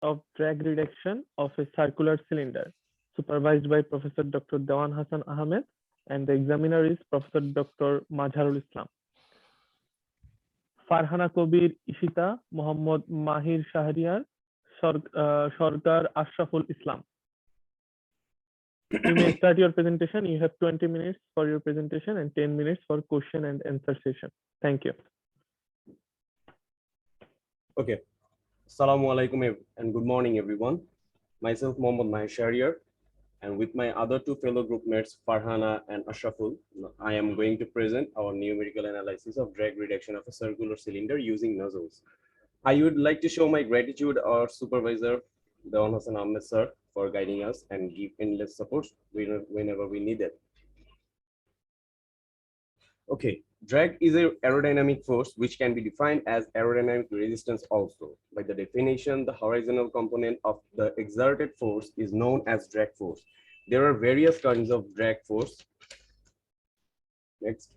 of drag reduction of a circular cylinder, supervised by Professor Dr. Dewan Hassan Ahmed, and the examiner is Professor Dr. Mazharul Islam. Farhana Kabir Ishita, Mohammad Mahir Shahriar, Sarkar Ashraful Islam. You may start your presentation. You have 20 minutes for your presentation and 10 minutes for question and answer session. Thank you. Okay. Assalamu alaikum and good morning, everyone. Myself, Mohammad Mahir Shahriar, and with my other two fellow group mates, Farhana and Ashraful, I am going to present our numerical analysis of drag reduction of a circular cylinder using nozzles. I would like to show my gratitude our supervisor, Dewan Hassan Ahmed sir, for guiding us and give endless support whenever we need it. Okay, drag is an aerodynamic force which can be defined as aerodynamic resistance also. By the definition, the horizontal component of the exerted force is known as drag force. There are various kinds of drag force. Next.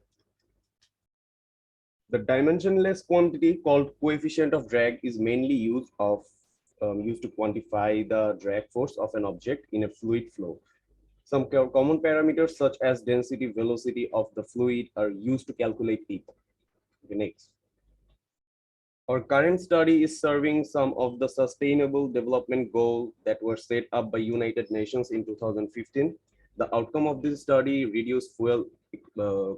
The dimensionless quantity called coefficient of drag is mainly used to quantify the drag force of an object in a fluid flow. Some common parameters such as density, velocity of the fluid are used to calculate it. Okay, next. Our current study is serving some of the sustainable development goals that were set up by United Nations in 2015. The outcome of this study: reduce fuel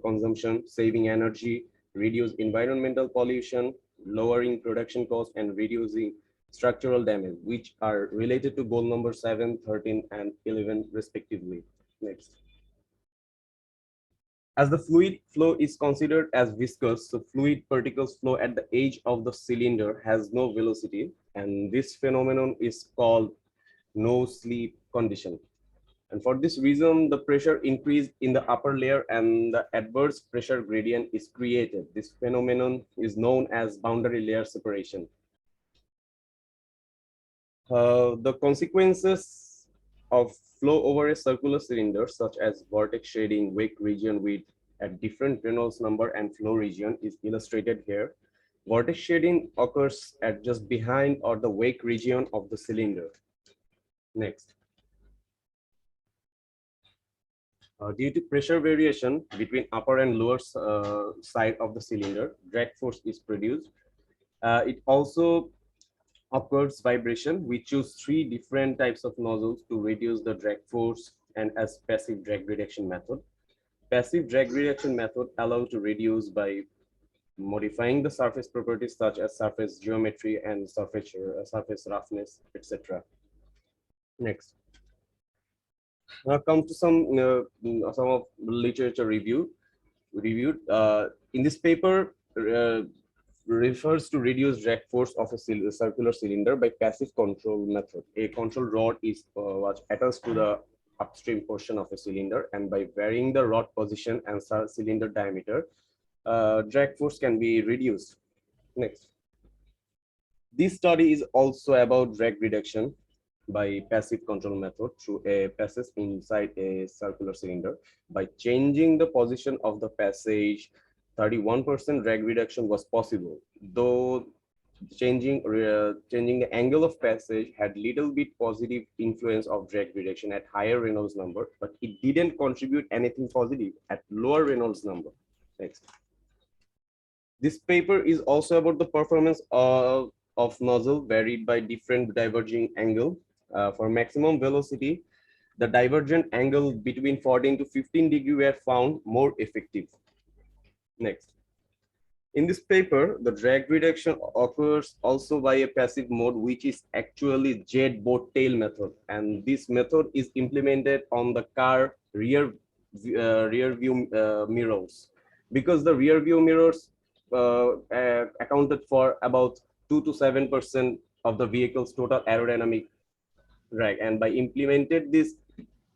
consumption, saving energy, reduce environmental pollution, lowering production costs, and reducing structural damage, which are related to goal number 7, 13, and 11 respectively. Next. As the fluid flow is considered as viscous, so fluid particles flow at the edge of the cylinder has no velocity, and this phenomenon is called no-slip condition. And for this reason, the pressure increase in the upper layer and the adverse pressure gradient is created. This phenomenon is known as boundary layer separation. The consequences of flow over a circular cylinder, such as vortex shading, wake region width at different Reynolds number and flow region, is illustrated here. Vortex shading occurs at just behind or the wake region of the cylinder. Next. Due to pressure variation between upper and lower side of the cylinder, drag force is produced. It also occurs vibration. We choose 3 different types of nozzles to reduce the drag force and as passive drag reduction method. Passive drag reduction method allows to reduce by modifying the surface properties such as surface geometry and surface roughness, etc. Next. Now come to some of literature reviewed. In this paper, refers to reduce drag force of a circular cylinder by passive control method. A control rod is attached to the upstream portion of a cylinder, and by varying the rod position and cylinder diameter, drag force can be reduced. Next. This study is also about drag reduction by passive control method through a passage inside a circular cylinder. By changing the position of the passage, 31% drag reduction was possible, though changing the angle of passage had little bit positive influence of drag reduction at higher Reynolds number, but it didn't contribute anything positive at lower Reynolds number. Next. This paper is also about the performance of nozzle varied by different diverging angle. For maximum velocity, the divergent angle between 14 to 15 degree were found more effective. Next. In this paper, the drag reduction occurs also by a passive mode, which is actually jet boat tail method. And this method is implemented on the car rear view mirrors. Because the rear view mirrors accounted for about 2 to 7% of the vehicle's total aerodynamic drag. And by implemented this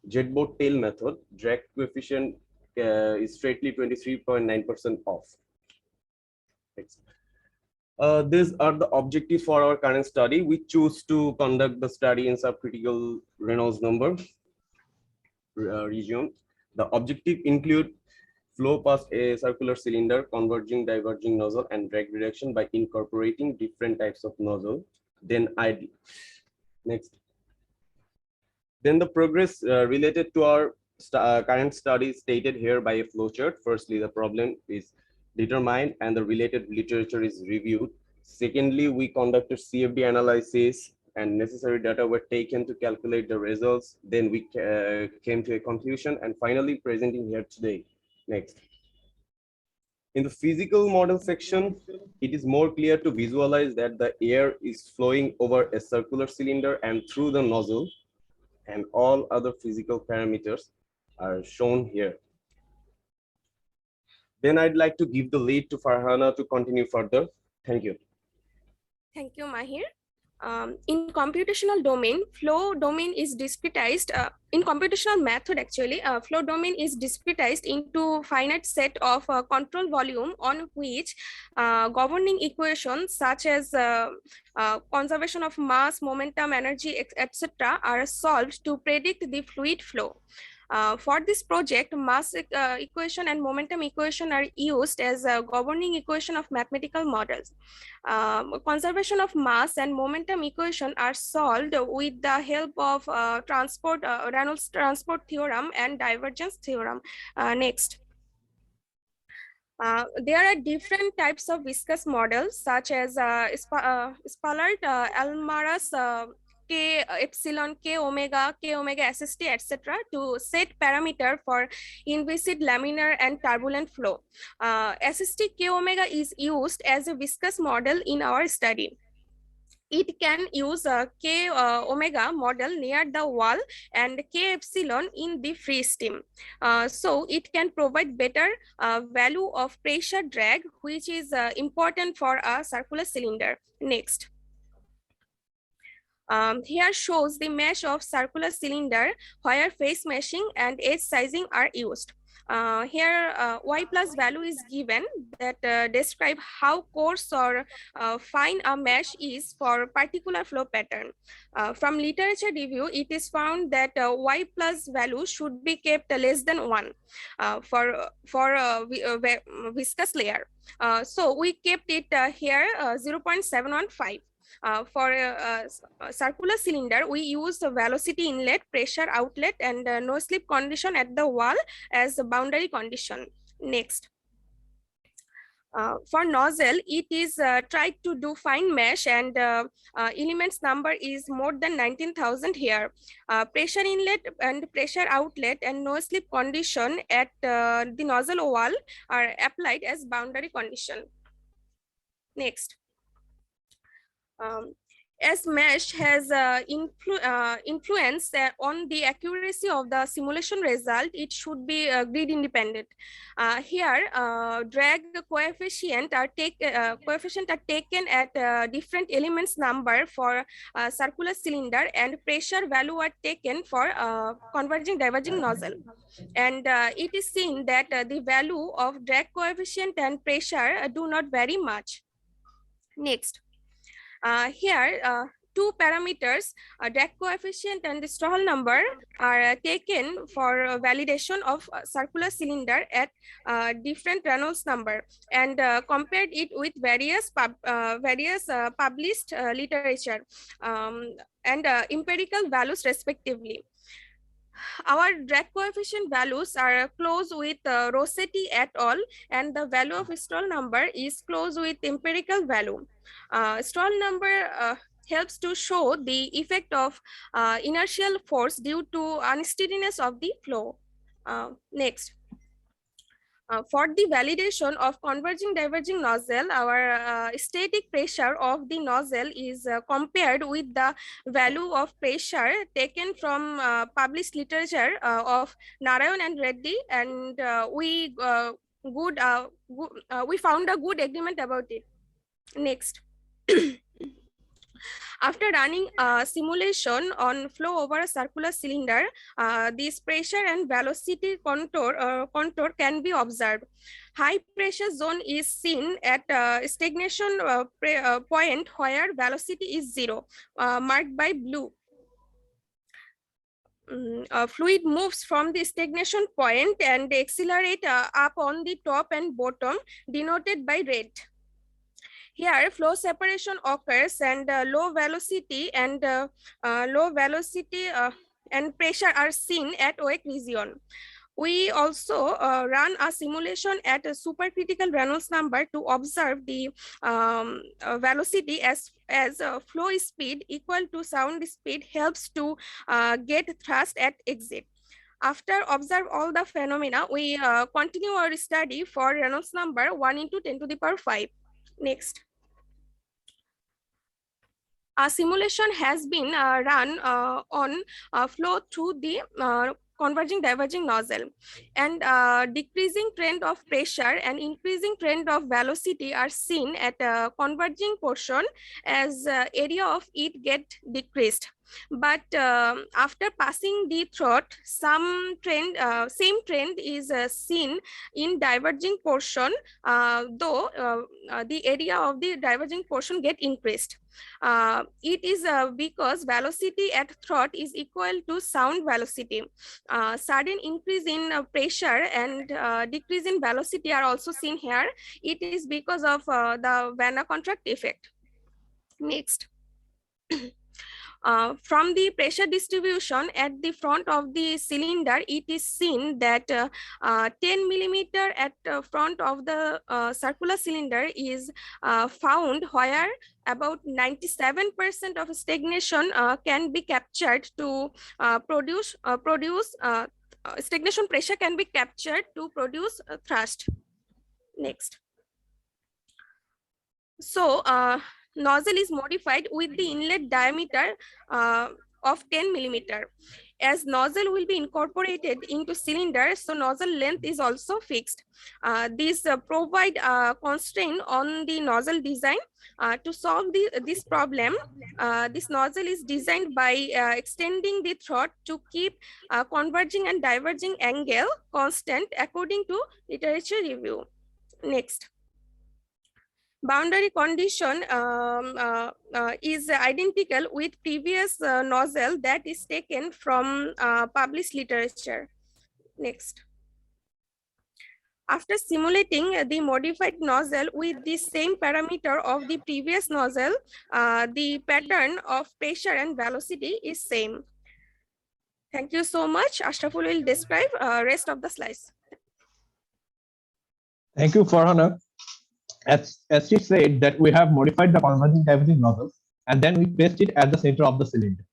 jet boat tail method, drag coefficient is straightly 23.9% off. These are the objectives for our current study. We choose to conduct the study in subcritical Reynolds number region. The objective include flow past a circular cylinder, converging, diverging nozzle, and drag reduction by incorporating different types of nozzle. Then Next. Then the progress related to our current study stated here by a flowchart. Firstly, the problem is determined and the related literature is reviewed. Secondly, we conducted CFD analysis and necessary data were taken to calculate the results. Then we came to a conclusion and finally presenting here today. Next. In the physical model section, it is more clear to visualize that the air is flowing over a circular cylinder and through the nozzle, and all other physical parameters are shown here. Then I'd like to give the lead to Farhana to continue further. Thank you. Thank you, Mahir. In computational domain, flow domain is discretized. In computational method, actually, flow domain is discretized into finite set of control volume on which governing equations such as conservation of mass, momentum, energy, etc. are solved to predict the fluid flow. For this project, mass equation and momentum equation are used as a governing equation of mathematical models. Conservation of mass and momentum equation are solved with the help of Reynolds transport theorem and divergence theorem. Next. There are different types of viscous models such as Spallard, Almaras, K epsilon, K omega SST, etc. to set parameter for inviscid, laminar, and turbulent flow. SST K omega is used as a viscous model in our study. It can use a K omega model near the wall and K epsilon in the free stream. So it can provide better value of pressure drag, which is important for a circular cylinder. Next. Here shows the mesh of circular cylinder where face meshing and edge sizing are used. Here y plus value is given that describe how coarse or fine a mesh is for particular flow pattern. From literature review, it is found that y plus value should be kept less than 1 for viscous layer. So we kept it here 0.715. For a circular cylinder, we use the velocity inlet, pressure outlet, and no slip condition at the wall as a boundary condition. Next. For nozzle, it is tried to do fine mesh and elements number is more than 19,000 here. Pressure inlet and pressure outlet and no slip condition at the nozzle wall are applied as boundary condition. Next. As mesh has influence on the accuracy of the simulation result, it should be grid independent. Here, drag coefficient are taken at different elements number for circular cylinder, and pressure value are taken for converging diverging nozzle. And it is seen that the value of drag coefficient and pressure do not vary much. Next. Here, two parameters, drag coefficient and the Stall number, are taken for validation of circular cylinder at different Reynolds number, and compared it with various published literature and empirical values respectively. Our drag coefficient values are close with Rossetti et al., and the value of Stall number is close with empirical value. Stall number helps to show the effect of inertial force due to unsteadiness of the flow. Next. For the validation of converging diverging nozzle, our static pressure of the nozzle is compared with the value of pressure taken from published literature of Narayan and Reddy, and we found a good agreement about it. Next. After running a simulation on flow over a circular cylinder, this pressure and velocity contour can be observed. High pressure zone is seen at stagnation point where velocity is 0, marked by blue. Fluid moves from the stagnation point and accelerate up on the top and bottom, denoted by red. Here, flow separation occurs, and low velocity and pressure are seen at wake region. We also run a simulation at a supercritical Reynolds number to observe the velocity as flow speed equal to sound speed helps to get thrust at exit. After observe all the phenomena, we continue our study for Reynolds number 1 into 10 to the power 5. Next. A simulation has been run on flow through the converging diverging nozzle, and decreasing trend of pressure and increasing trend of velocity are seen at a converging portion as area of it get decreased. But after passing the throat, same trend is seen in diverging portion, though the area of the diverging portion get increased. It is because velocity at throat is equal to sound velocity. Sudden increase in pressure and decrease in velocity are also seen here. It is because of the Vanna contract effect. Next. From the pressure distribution at the front of the cylinder, it is seen that 10 millimeter at front of the circular cylinder is found, where about 97% of stagnation can be captured to produce stagnation pressure can be captured to produce thrust. Next. So nozzle is modified with the inlet diameter of 10 millimeter. As nozzle will be incorporated into cylinder, so nozzle length is also fixed. This provide constraint on the nozzle design. To solve this problem, this nozzle is designed by extending the throat to keep converging and diverging angle constant according to literature review. Next. Boundary condition is identical with previous nozzle that is taken from published literature. Next. After simulating the modified nozzle with the same parameter of the previous nozzle, the pattern of pressure and velocity is same. Thank you so much. Ashraful will describe rest of the slides. Thank you, Farhana. As she said that we have modified the converging diverging nozzle and then we placed it at the center of the cylinder.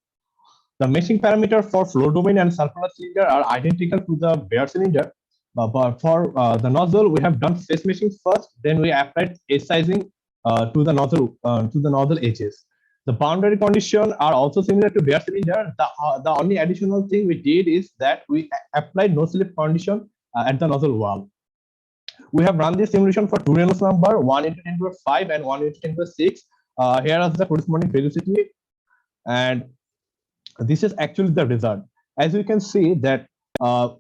The meshing parameters for flow domain and circular cylinder are identical to the bare cylinder, but for the nozzle we have done phase meshing first, then we applied edge sizing to the nozzle edges. The boundary conditions are also similar to bare cylinder. The only additional thing we did is that we applied no slip condition at the nozzle wall. We have run this simulation for two Reynolds number, 1 into 10 to the 5 and 1 into 10 to the 6. Here are the corresponding velocity, and this is actually the result. As you can see that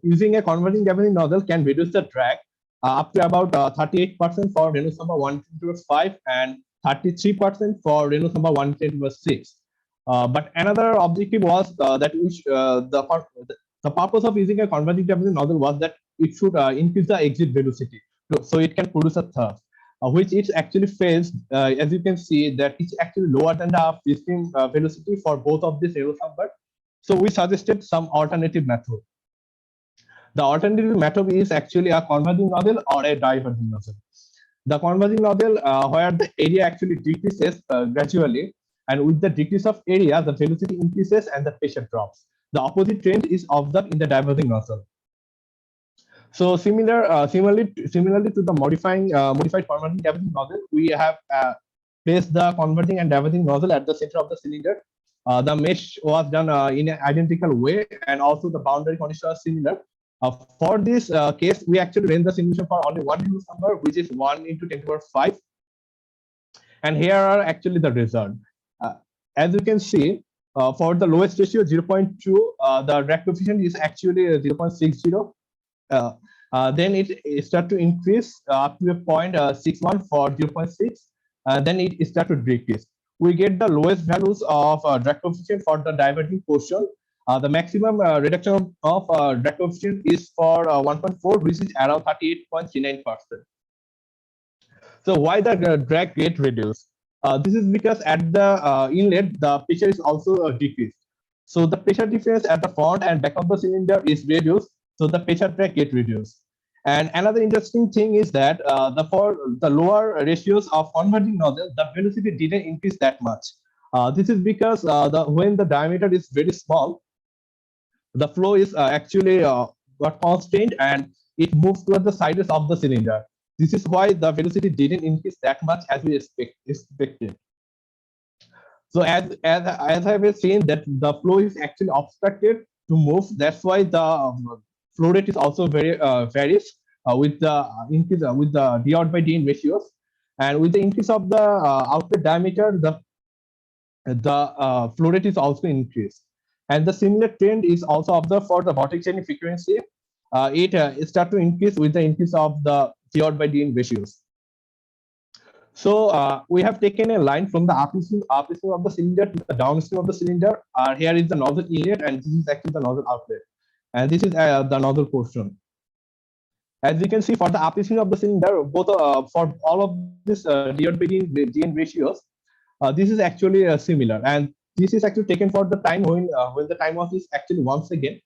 using a converging diverging nozzle can reduce the drag up to about 38% for Reynolds number 1 into 5 and 33% for Reynolds number 1 into 6. But another objective was that the purpose of using a converging diverging nozzle was that it should increase the exit velocity, so it can produce a thrust, which it actually fails. As you can see that it's actually lower than the free-stream velocity for both of these Reynolds number. So we suggested some alternative method. The alternative method is actually a converging nozzle or a diverging nozzle. The converging nozzle, where the area actually decreases gradually, and with the decrease of area, the velocity increases and the pressure drops. The opposite trend is observed in the diverging nozzle. So similarly to the modified converging diverging nozzle, we have placed the converging and diverging nozzle at the center of the cylinder. The mesh was done in an identical way, and also the boundary conditions are similar. For this case, we actually ran the simulation for only one Reynolds number, which is 1 into 10 to the 5. And here are actually the result. As you can see, for the lowest ratio 0.2, the drag coefficient is actually 0.60. Then it start to increase up to a 0.61 for 0.6. Then it start to decrease. We get the lowest values of drag coefficient for the diverging portion. The maximum reduction of drag coefficient is for 1.4, which is around 38.39%. So why the drag get reduced? This is because at the inlet, the pressure is also decreased. So the pressure difference at the front and back of the cylinder is reduced. So the pressure drag get reduced. And another interesting thing is that for the lower ratios of converging nozzle, the velocity didn't increase that much. This is because when the diameter is very small, the flow is actually got constrained and it moves towards the sides of the cylinder. This is why the velocity didn't increase that much as we expected. So as I was saying that the flow is actually obstructed to move. That's why the flow rate is also very varies with the increase with the d out by dn ratios, and with the increase of the outlet diameter, the flow rate is also increased. And the similar trend is also observed for the vortex chaining frequency. It start to increase with the increase of the d out by dn ratios. So we have taken a line from the upstream of the cylinder to the downstream of the cylinder. Here is the nozzle inlet, and this is actually the nozzle outlet, and this is the nozzle portion. As you can see, for the upstream of the cylinder, both for all of this DN ratios, this is actually similar, and this is actually taken for the time when the time was is actually once again.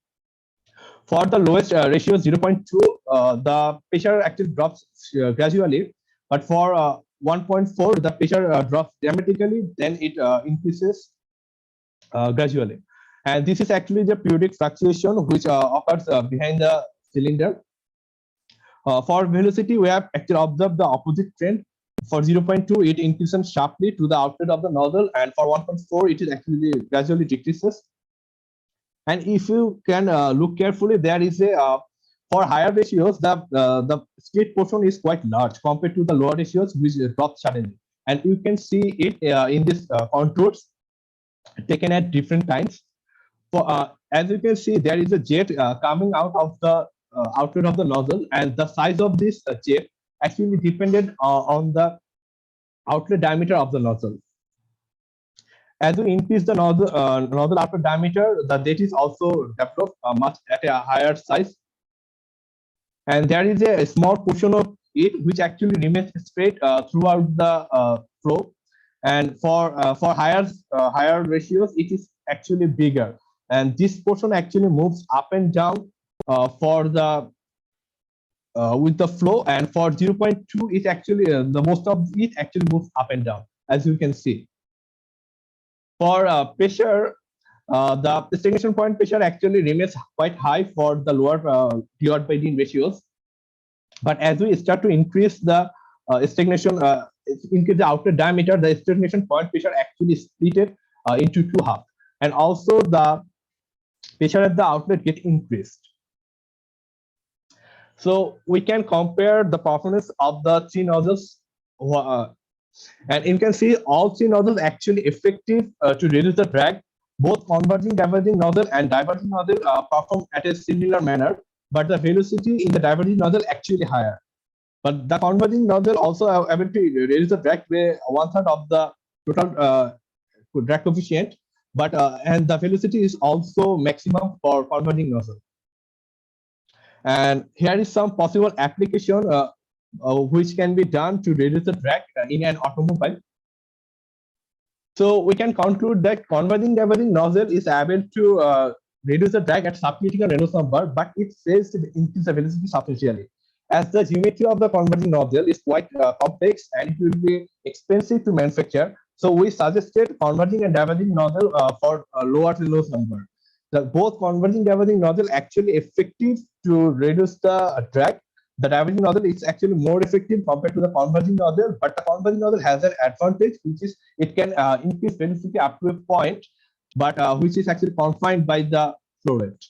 For the lowest ratio 0.2, the pressure actually drops gradually, but for 1.4, the pressure drops dramatically, then it increases gradually. And this is actually the periodic fluctuation which occurs behind the cylinder. For velocity, we have actually observed the opposite trend. For 0.2, it increases sharply to the outlet of the nozzle, and for 1.4, it is actually gradually decreases. And if you can look carefully, there is a for higher ratios, the split portion is quite large compared to the lower ratios, which drop suddenly. And you can see it in this contours taken at different times. For as you can see, there is a jet coming out of the outlet of the nozzle, and the size of this jet actually depended on the outlet diameter of the nozzle. As you increase the nozzle outlet diameter, the jet is also developed much at a higher size. And there is a small portion of it which actually remains straight throughout the flow. And for higher ratios, it is actually bigger. And this portion actually moves up and down for the with the flow. And for 0.2, it actually the most of it actually moves up and down, as you can see. For pressure, the stagnation point pressure actually remains quite high for the lower d out by dn ratios. But as we start to increase the stagnation, increase the outlet diameter, the stagnation point pressure actually split into two halves. And also the pressure at the outlet get increased. So we can compare the performance of the three nozzles. And you can see all three nozzles actually effective to reduce the drag. Both converging, diverging nozzle and diverging nozzle perform at a similar manner, but the velocity in the diverging nozzle actually higher. But the converging nozzle also able to reduce the drag by 1/3 of the total drag coefficient, but and the velocity is also maximum for converging nozzle. And here is some possible application which can be done to reduce the drag in an automobile. So we can conclude that converging diverging nozzle is able to reduce the drag at subcritical Reynolds number, but it fails to increase the velocity substantially. As the geometry of the converging nozzle is quite complex and it will be expensive to manufacture, so we suggested converging and diverging nozzle for lower Reynolds number. Both converging diverging nozzle actually effective to reduce the drag. The diverging nozzle is actually more effective compared to the converging nozzle, but the converging nozzle has an advantage, which is it can increase velocity up to a point, but which is actually confined by the flow rate.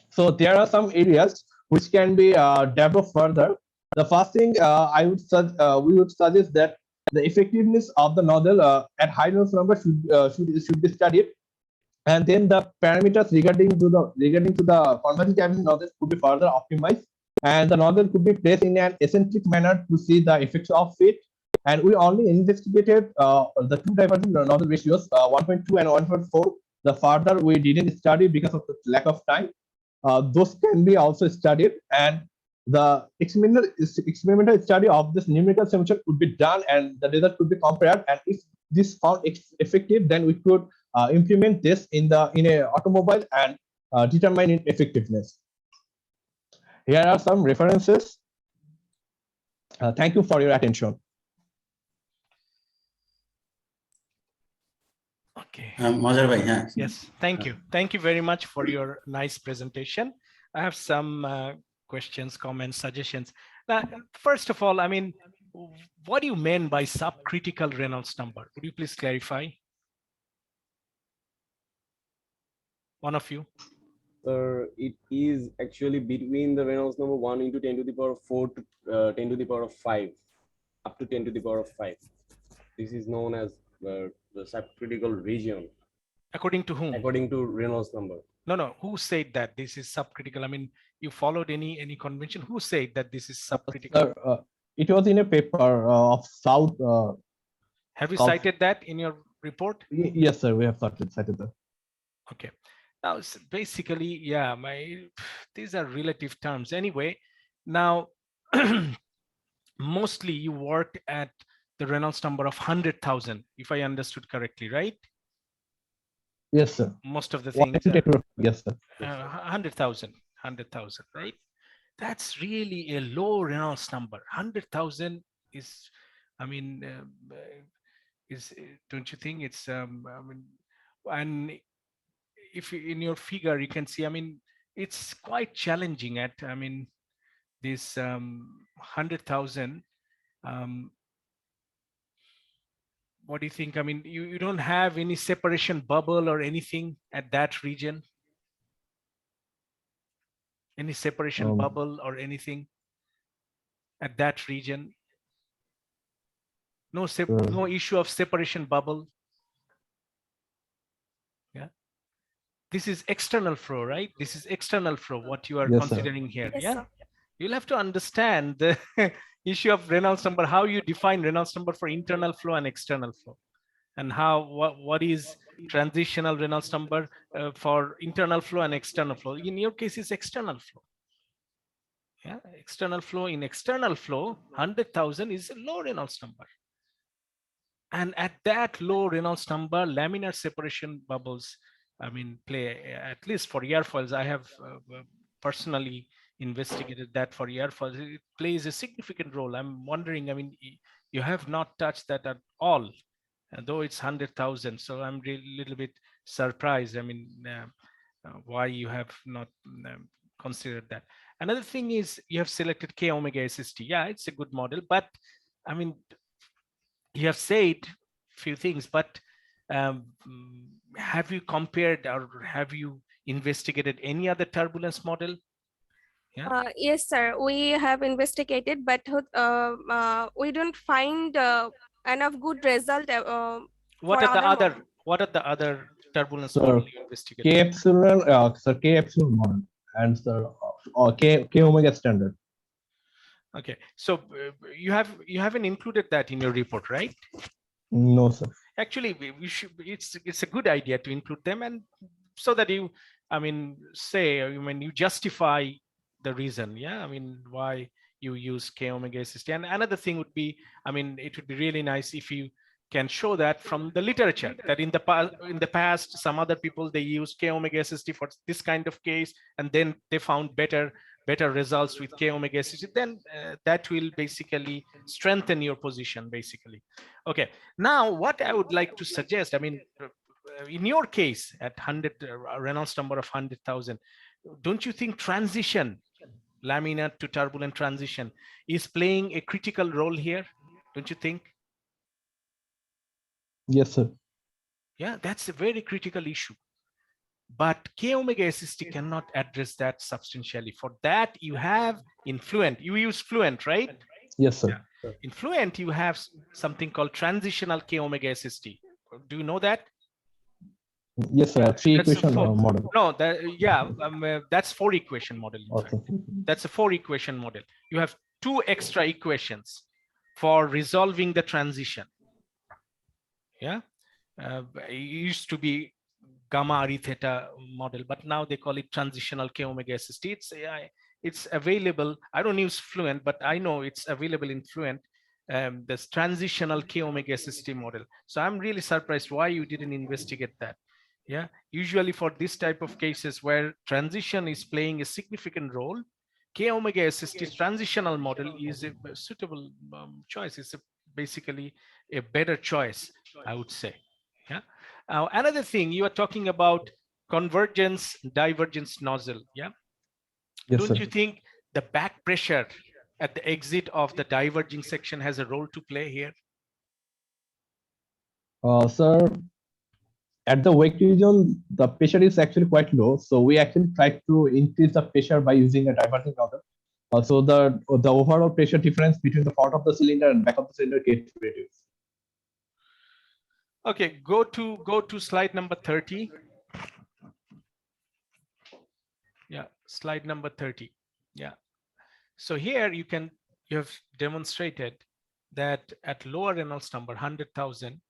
So there are some areas which can be developed further. The first thing we would suggest that the effectiveness of the nozzle at high Reynolds number should be studied, and then the parameters regarding to the converging diverging nozzle could be further optimized. And the nozzle could be placed in an eccentric manner to see the effects of it. And we only investigated the two diverging nozzle ratios, 1.2 and 1.4. The further we didn't study because of the lack of time. Those can be also studied. And the experimental study of this numerical simulation could be done and the result could be compared. And if this found effective, then we could implement this in a automobile and determine its effectiveness. Here are some references. Thank you for your attention. Okay. Mazhar bhai, yeah. Yes, thank you. Thank you very much for your nice presentation. I have some questions, comments, suggestions. Now, first of all, I mean, what do you mean by subcritical Reynolds number? Would you please clarify? One of you. It is actually between the Reynolds number 1 into 10 to the power of 4 to 10 to the power of 5, up to 10 to the power of 5. This is known as the subcritical region. According to whom? According to Reynolds number. No. Who said that this is subcritical? I mean, you followed any convention? Who said that this is subcritical? It was in a paper of South. Have you South. cited that in your report? Yes, sir. We have cited that. Okay. Now, basically, yeah, these are relative terms. Anyway, now, mostly you worked at the Reynolds number of 100,000, if I understood correctly, right? Yes, sir. Most of the things. Yes, sir. 100,000, right? That's really a low Reynolds number. 100,000 is, I mean, don't you think it's, I mean, and if you, in your figure, you can see, I mean, it's quite challenging at, I mean, this 100,000. What do you think? I mean, you don't have any separation bubble or anything at that region? Any separation bubble or anything at that region? No, no issue of separation bubble. Yeah. This is external flow, right? This is external flow, what you are considering here. Yes, yeah. sir. You'll have to understand the issue of Reynolds number, how you define Reynolds number for internal flow and external flow, and what is transitional Reynolds number for internal flow and external flow. In your case, it's external flow. Yeah, external flow. In external flow, 100,000 is a low Reynolds number. And at that low Reynolds number, laminar separation bubbles, I mean, play, at least for airfoils. I have personally investigated that for airfoils. It plays a significant role. I'm wondering, I mean, you have not touched that at all, though it's 100,000. So I'm really a little bit surprised. I mean, why you have not considered that. Another thing is you have selected K omega SST. Yeah, it's a good model, but I mean, you have said few things, but have you compared or have you investigated any other turbulence model? Yeah. Yes, sir. We have investigated, but we don't find enough good result. What are the other turbulence model you investigated? K epsilon model and sir, K omega standard. Okay, so you haven't included that in your report, right? No, sir. Actually, we should. It's a good idea to include them, and so that you, I mean, say, I mean, you justify the reason. Yeah, I mean, why you use K omega SST. And another thing would be, I mean, it would be really nice if you can show that from the literature, that in the past some other people, they used K omega SST for this kind of case, and then they found better results with K omega SST. Then that will basically strengthen your position, basically. Okay, now what I would like to suggest, I mean, in your case at 100 Reynolds number of 100,000, don't you think transition, laminar to turbulent transition, is playing a critical role here? Don't you think? Yes, sir. Yeah, that's a very critical issue. But K omega SST cannot address that substantially. For that, you have in Fluent, you use Fluent, right? Yes, sir. Yeah. In Fluent, you have something called transitional K omega SST. Do you know that? Yes, sir. Three equation model. No, that's 4 equation model. In fact. That's a 4 equation model. You have 2 extra equations for resolving the transition. Yeah, it used to be gamma r theta model, but now they call it transitional K omega SST. It's it's available. I don't use Fluent, but I know it's available in Fluent, this transitional K omega SST model. So I'm really surprised why you didn't investigate that. Yeah, usually for this type of cases where transition is playing a significant role, K omega SST transitional model is a suitable choice. It's basically a better choice, I would say. Yeah. Another thing, you are talking about convergence divergence nozzle. Yeah. Yes, Don't sir. you think the back pressure at the exit of the diverging section has a role to play here? Sir, at the wake region, the pressure is actually quite low. So we actually try to increase the pressure by using a diverging nozzle. So the overall pressure difference between the front of the cylinder and back of the cylinder gets reduced. Okay, go to slide number 30. Yeah, slide number 30. Yeah. So here you have demonstrated that at lower Reynolds number 100,000.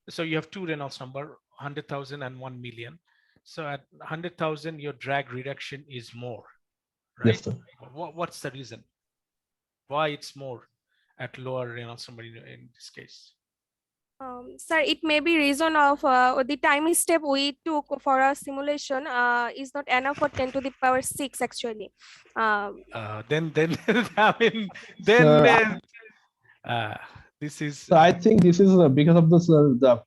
So you have two Reynolds number 100,000 and 1 million. So at 100,000 your drag reduction is more, right? Yes, sir. What's the reason why it's more at lower Reynolds number in this case? Sir, it may be reason of the time step we took for our simulation is not enough for 10 to the power 6 actually. Then I mean then Sir, this is so I think this is because of this the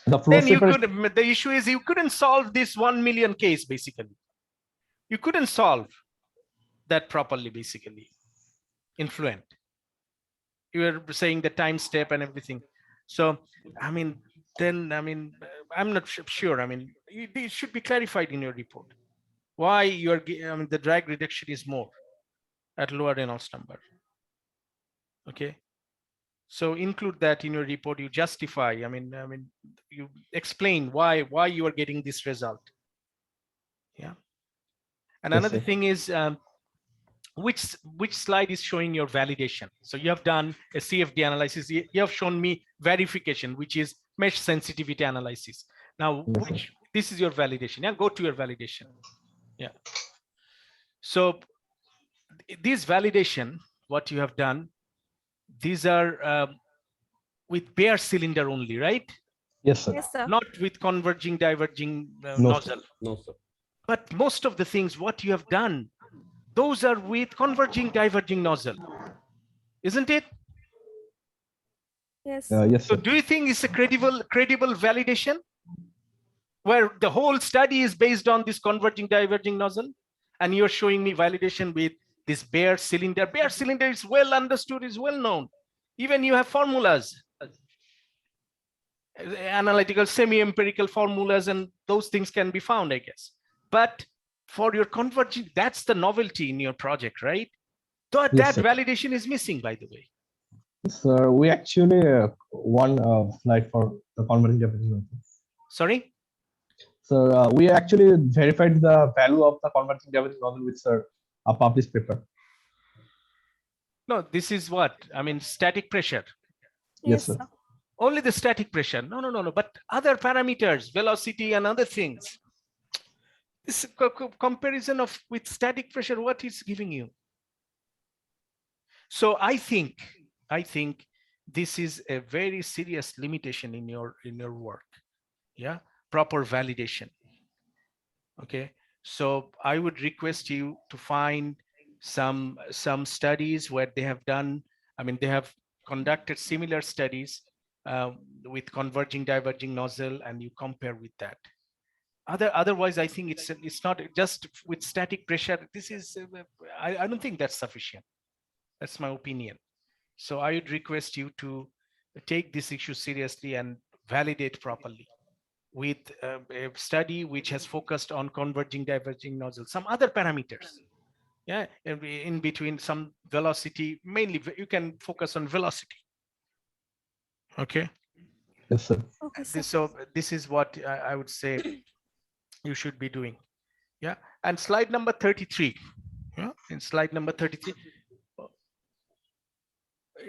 flow then you separation. could, the issue is you couldn't solve this 1 million case basically. You couldn't solve that properly basically in Fluent. You were saying the time step and everything. So I mean then I'm not sure. I mean it should be clarified in your report why you're the drag reduction is more at lower Reynolds number. Okay, so include that in your report. You justify, you explain why you are getting this result. Yeah. And Yes, another sir. thing is which slide is showing your validation. So you have done a CFD analysis. You have shown me verification, which is mesh sensitivity analysis. Now Yes, this is your validation. Yeah, go to your validation. Yeah. So this validation, what you have done, these are with bare cylinder only, right? yes, sir. Yes, sir. Not with converging diverging No, nozzle. No, sir. But most of the things what you have done, those are with converging diverging nozzle, isn't it? Yes. Yes, So sir. do you think it's a credible validation where the whole study is based on this converging diverging nozzle, and you're showing me validation with this bare cylinder? Bare cylinder is well understood, is well known. Even you have formulas, analytical semi-empirical formulas, and those things can be found, I guess. But for your converging, that's the novelty in your project, right? That Yes, sir. validation is missing, by the way. Sir, we actually one slide for the converging diverging nozzle. Sorry? So we actually verified the value of the converging diverging nozzle with a published paper. No, this is what I mean, static pressure. Yes, sir. Only the static pressure. No. But other parameters, velocity and other things. This comparison of with static pressure, what is giving you? So I think this is a very serious limitation in your work. Yeah, proper validation. Okay, so I would request you to find some studies where they have done. They have conducted similar studies with converging diverging nozzle, and you compare with that. Otherwise, I think it's not just with static pressure. This is I don't think that's sufficient. That's my opinion. So I would request you to take this issue seriously and validate properly with a study which has focused on converging diverging nozzle, some other parameters. Yeah, in between, some velocity, mainly you can focus on velocity. Okay. Yes, sir. Okay, sir. So this is what I would say you should be doing. Yeah. And slide number 33. Yeah. In slide number 33.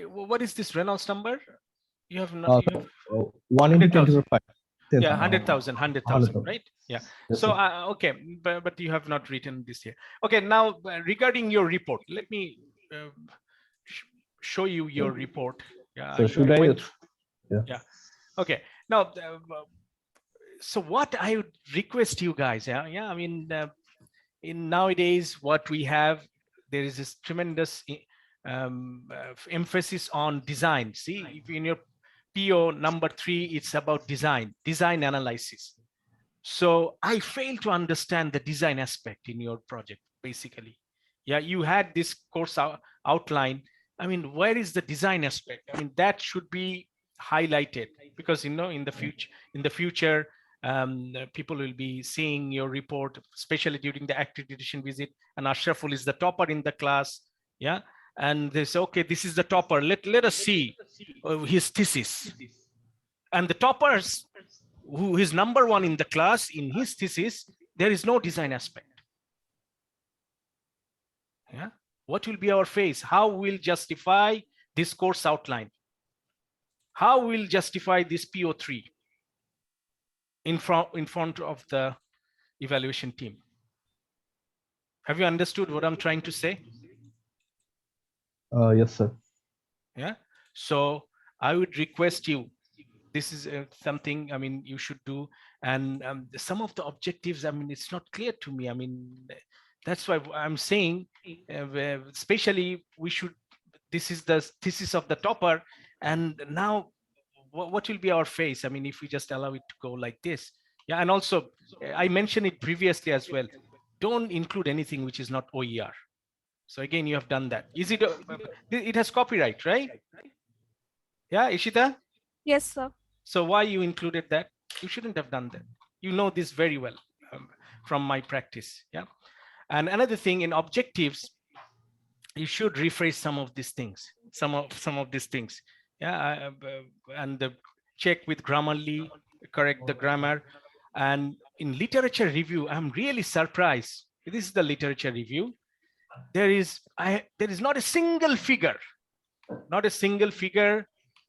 What is this Reynolds number? You have not. 1 into 10 to the 5. Yeah, 100,000, 100,000, right? Yeah. Yes, So, sir. okay, but you have not written this here. Okay, now regarding your report, let me show you your report. Yeah, So should I? went, Yeah. yeah. Okay. Now, so what I would request you guys, yeah, I mean, in nowadays, what we have, there is this tremendous emphasis on design. See, if in your PO number 3, it's about design analysis. So I fail to understand the design aspect in your project, basically. Yeah, you had this course outline. I mean, where is the design aspect? I mean, that should be highlighted, because in the future, people will be seeing your report, especially during the accreditation visit. And Ashraful is the topper in the class. Yeah, and they say, okay, this is the topper. Let us see his thesis. And the toppers, who is number 1 in the class, in his thesis, there is no design aspect. Yeah, what will be our face? How we'll justify this course outline? How we'll justify this PO3 in front of the evaluation team? Have you understood what I'm trying to say? Yes, sir. Yeah. So I would request you, this is something, I mean, you should do. And some of the objectives, I mean, it's not clear to me. I mean, that's why I'm saying, especially we should, this is the thesis of the topper. And now what will be our face? I mean, if we just allow it to go like this. Yeah. And also, I mentioned it previously as well. Don't include anything which is not OER. So again, you have done that. Is it, it has copyright, right? Yeah, Ishita? Yes, sir. So why you included that? You shouldn't have done that. You know this very well from my practice. Yeah. And another thing, in objectives, you should rephrase some of these things, some of these things. Yeah. And the check with Grammarly, correct the grammar. And in literature review, I'm really surprised. This is the literature review. There is not a single figure, not a single figure,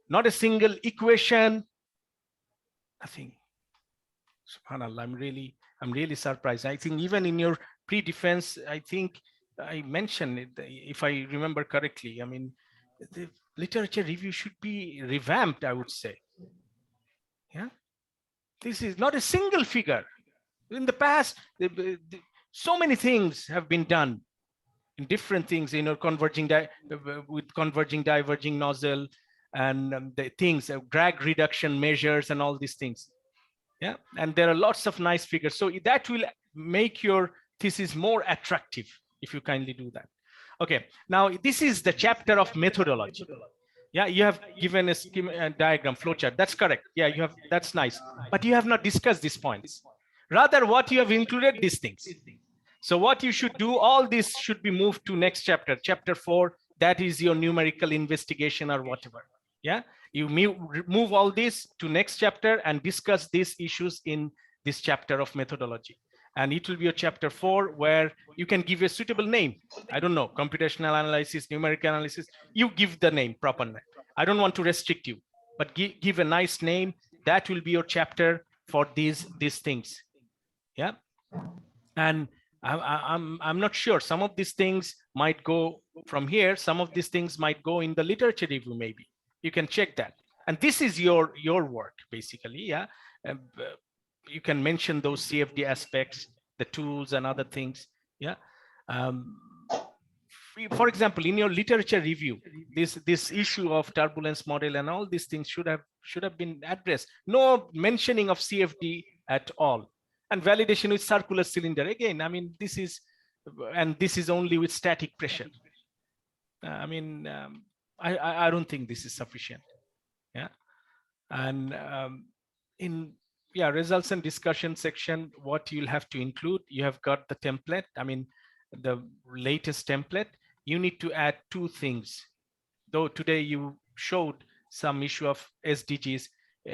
not a single equation, nothing. Subhanallah, I'm really surprised. I think even in your pre-defense, I think I mentioned it, if I remember correctly. I mean, the literature review should be revamped, I would say. Yeah, this is not a single figure. In the past, so many things have been done in different things, you know, with converging, diverging nozzle, and the things, drag reduction measures and all these things. Yeah, and there are lots of nice figures. So that will make your thesis more attractive if you kindly do that. Okay, now this is the chapter of methodology. Yeah, you have given a scheme diagram, flowchart. That's correct. Yeah, you have. That's nice. But you have not discussed these points. Rather, what you have included these things. So what you should do, all this should be moved to next chapter, chapter 4. That is your numerical investigation or whatever. Yeah, you move all this to next chapter and discuss these issues in this chapter of methodology. And it will be a chapter 4 where you can give a suitable name. I don't know, computational analysis, numerical analysis. You give the name, proper name. I don't want to restrict you, but give a nice name. That will be your chapter for these things. Yeah, and I'm not sure. Some of these things might go from here. Some of these things might go in the literature review. Maybe you can check that. And this is your work basically. Yeah. You can mention those CFD aspects, the tools and other things. Yeah. For example, in your literature review, this issue of turbulence model and all these things should have been addressed. No mentioning of CFD at all. And validation with circular cylinder. Again, I mean, this is only with static pressure. I mean, I don't think this is sufficient. Yeah. And in results and discussion section, what you'll have to include, you have got the template. I mean, the latest template. You need to add 2 things. Though today you showed some issue of SDGs,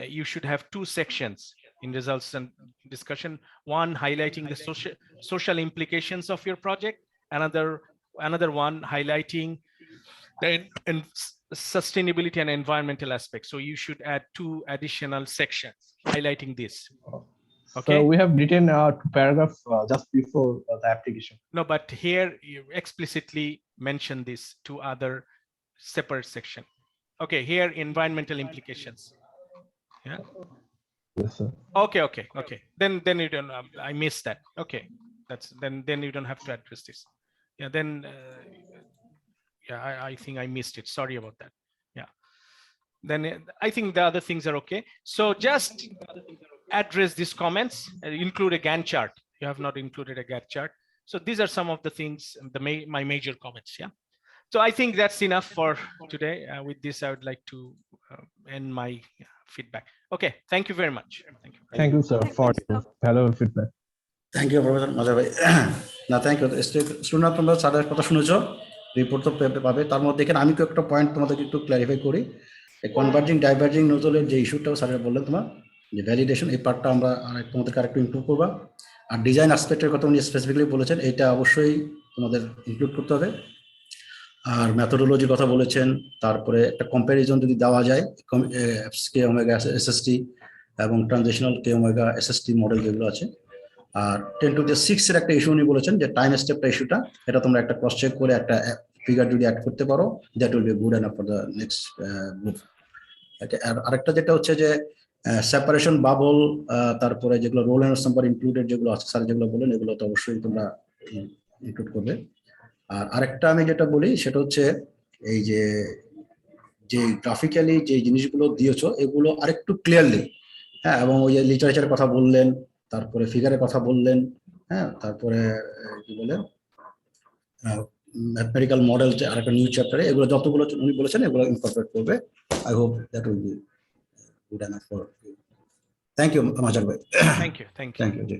you should have 2 sections in results and discussion. One highlighting the social implications of your project. Another one highlighting the sustainability and environmental aspects. So you should add 2 additional sections highlighting this. Okay. So we have written 2 paragraphs just before the application. No, but here you explicitly mention this 2 other separate section. Okay, here environmental implications. Yeah. Yes, sir. Okay. Then you don't. I missed that. Okay, then you don't have to address this. Yeah. Then yeah, I think I missed it. Sorry about that. Yeah. Then I think the other things are okay. So just address these comments and include a Gantt chart. You have not included a Gantt chart. So these are some of the things, my major comments. Yeah. So I think that's enough for today. With this, I would like to end my feedback. Okay. Thank you very much. Thank you. Thank you, sir, for your valuable feedback. Thank you professor Mazhar ভাই। না, thank you student, তোমরা স্যারের কথা শুনেছ, report তো পাবে। তার মধ্যে এখানে আমি একটা পয়েন্ট তোমাদেরকে একটু ক্ল্যারিফাই করি। এই কনভার্জিং ডাইভার্জিং নোজলের যে ইস্যুটাও স্যারের বললেন, তোমার যে ভ্যালিডেশন, এই পার্টটা আমরা তোমাদেরকে আরেকটু ইমপ্রুভ করবা। আর ডিজাইন অ্যাসপেক্টের কথা উনি স্পেসিফিকলি বলেছেন, এটা অবশ্যই তোমাদের ইনক্লুড করতে হবে। আর মেথোডোলজির কথা বলেছেন, তারপরে একটা কম্প্যারিজন যদি দেওয়া যায় কে ওমেগা এসএসটি এবং ট্রানজিশনাল কে ওমেগা এসএসটি মডেল যেগুলো আছে। আর 10⁶ এর একটা ইস্যু উনি বলেছেন যে টাইম স্টেপটা ইস্যুটা, এটা তোমরা একটা ক্রস চেক করে একটা ফিগার যদি অ্যাড করতে পারো, that will be good enough for the next group. আর আরেকটা যেটা হচ্ছে যে সেপারেশন বাবল, তারপরে যেগুলো রোল এন্ড নাম্বার ইনক্লুডেড যেগুলো আছে স্যার যেগুলো বলেন, এগুলো তো অবশ্যই তোমরা ইনক্লুড করবে। আর আরেকটা আমি যেটা বলি সেটা হচ্ছে এই যে গ্রাফিক্যালি যে জিনিসগুলো দিয়েছো এগুলো আরেকটু ক্লিয়ারলি, হ্যাঁ, এবং ওই যে লিটারেচারের কথা বললেন, তারপরে ফিগারের কথা বললেন, হ্যাঁ, তারপরে কি বলে ম্যাথমেটিক্যাল মডেল যে আরেকটা নিউ চ্যাপ্টারে, এগুলো যতগুলো উনি বলেছেন এগুলো ইনকর্পোরেট করবে। I hope that will be good enough for you. Thank you Mazhar ভাই। Thank you. Thank you G.